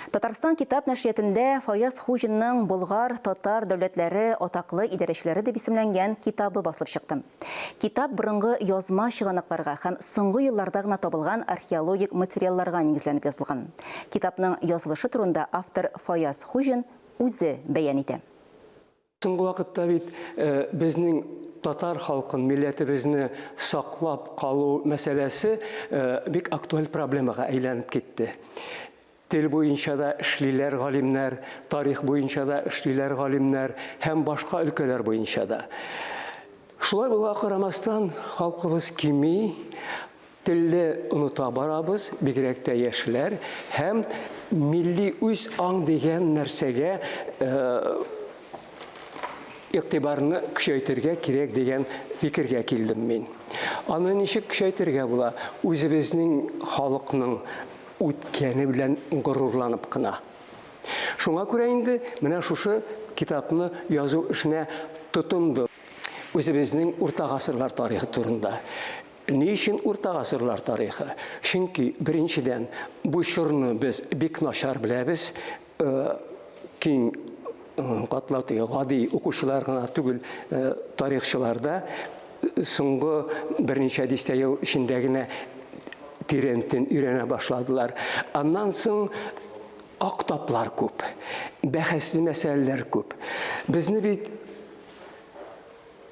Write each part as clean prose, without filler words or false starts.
Татарстан китап нәшриятендә Фаяз Хужинның Болгар, татар дәүләтләре атаклы идарәчеләре дип исемләнгән китабы басылып чыкты. Китап борынгы язма чыганакларга һәм соңгы елларда гына табылган археологик материалларга нигезләнеп язылган. Китапның язылышы турында автор Фаяз Хужин үзе бәян итә. Соңгы вакытта бит безнең татар халкын, милләтебезне саклап калу мәсьәләсе бик актуаль проблемага әйләнеп китте. Тел буенча да эшлиләр галимнәр, тарих буенча да эшлиләр галимнәр һәм башка өлкәләр буенча да. Шулай булганга карамастан, халкыбыз кими, телне оныта барабыз, бигрәк тә яшьләр һәм милли үз аң дигән нәрсәгә игътибарны көчәйтергә кирәк дигән фикергә килдем мин. Аны ничек көчәйтергә була? Үзебезнең халыкның үткәне белән горурланып кына. Шуңа күрә инде менә шушы китапны язу эшенә тотынды. Үзебезнең урта гасырлар тарихы турында. Ни өчен урта гасырлар тарихы? Чөнки беренчедән бу чорны без бик начар беләбез. Киң катлаулы гади укучылар гына түгел, тарихчыларда соңгы берничә дистә ел эчендә генә тирәнтен өйрәнә башладылар. Аннан соң актаплар күп, бәхәсле мәсьәләләр күп. Безне бит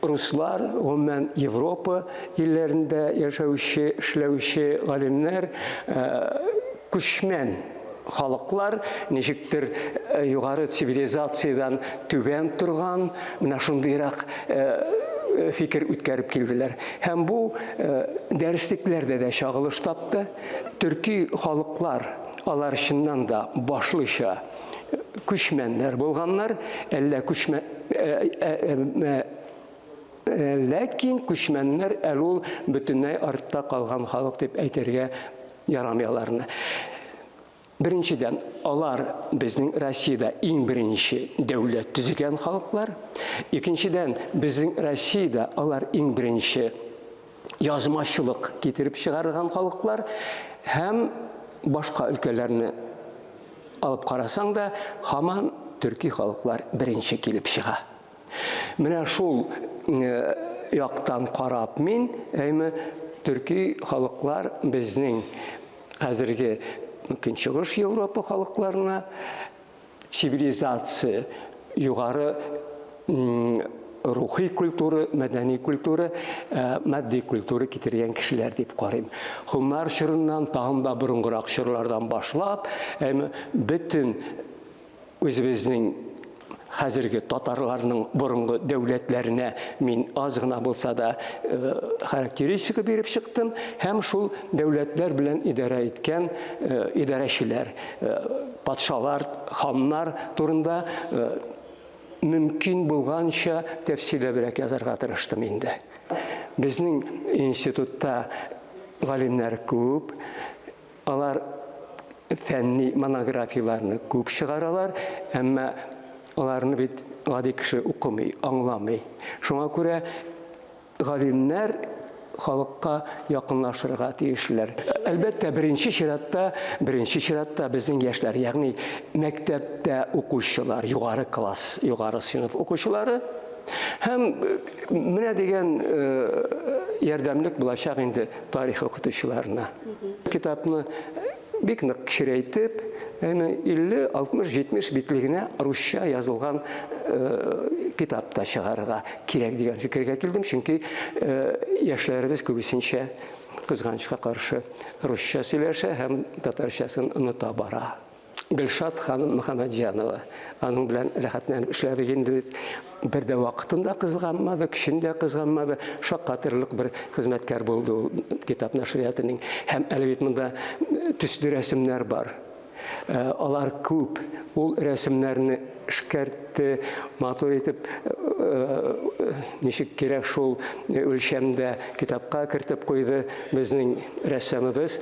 руслар, гомумән Европа илләрендә яшәүче, эшләүче галимнәр күчмән халыклар, ничектер югары цивилизациядан түбән торган, менә шундыйрак фикер үткәреп килделәр. Һәм бу дәреслектәрдә дә чагылыш тапты. Төрки халыклар, алар чыннан да башлыча күчмәннәр булганнар, ләкин күчмәннәр ул бөтенләй артта калган халык дип әйтергә ярамыйларны. Беренчедән, алар безнең Россиядә иң беренче дәүләт төзегән халыклар. Икенчедән, безнең Россиядә алар иң беренче язмачылык китереп чыгарган халыклар һәм башка өлкәләрне алып карасаң да, һаман төрки халыклар беренче килеп чыга. Менә шул яктан карап мин, төрки халыклар безнең хәзерге Көнчыгыш Европа халыкларына цивилизация, югары рухи культура, мәдәни культура, матди культура китергән кешеләр дип карыйм. Хуннар чорыннан, тагын да борынгырак чорлардан башлап, бөтен үзебезнең хәзерге татарларның борынгы дәүләтләренә мин аз гына булса да характеристика биреп чыктым һәм шул дәүләтләр белән идарә иткән идарәчеләр, патшалар, ханнар турында мөмкин булганча тәфсилләбрәк язарга тырыштым инде. Безнең институтта галимнәр күп, алар фәнни монографияларны күп чыгаралар, әмма аларны бит гади кеше укымый, аңламый. Шуңа күрә галимнәр халыкка якынлашырга тиешләр. Әлбәттә, беренче чиратта безнең яшьләр, ягъни мәктәптә укучылар, югары класс, югары сыйныф укучылары һәм менә дигән ярдәмлек булачак инде тарих укытучыларына. Китапны бик нык кичерәйтеп, 50, 60, 70 битлегенә русча язылган китапта чыгарырга кирәк дигән фикергә килдем, чөнки яшьләребез күбесенчә кызганычка каршы русча сөйләшә һәм татарчасын оныта бара. Гөлшат ханым Мөхәммәтҗанова, аның белән рәхәтләнеп эшләдек инде без. Бер дә вакытында кызганмады, кешендә кызганмады, шаккатырлык бер хезмәткәр булды ул китап нәшриятының. Һәм әле бит монда төсле рәсемнәр бар. Алар күп, ул рәсемнәрне эшкәртте, матур итеп, ничек кирәк шул үлчәмдә китапка кертеп куйды безнең рәссамыбыз.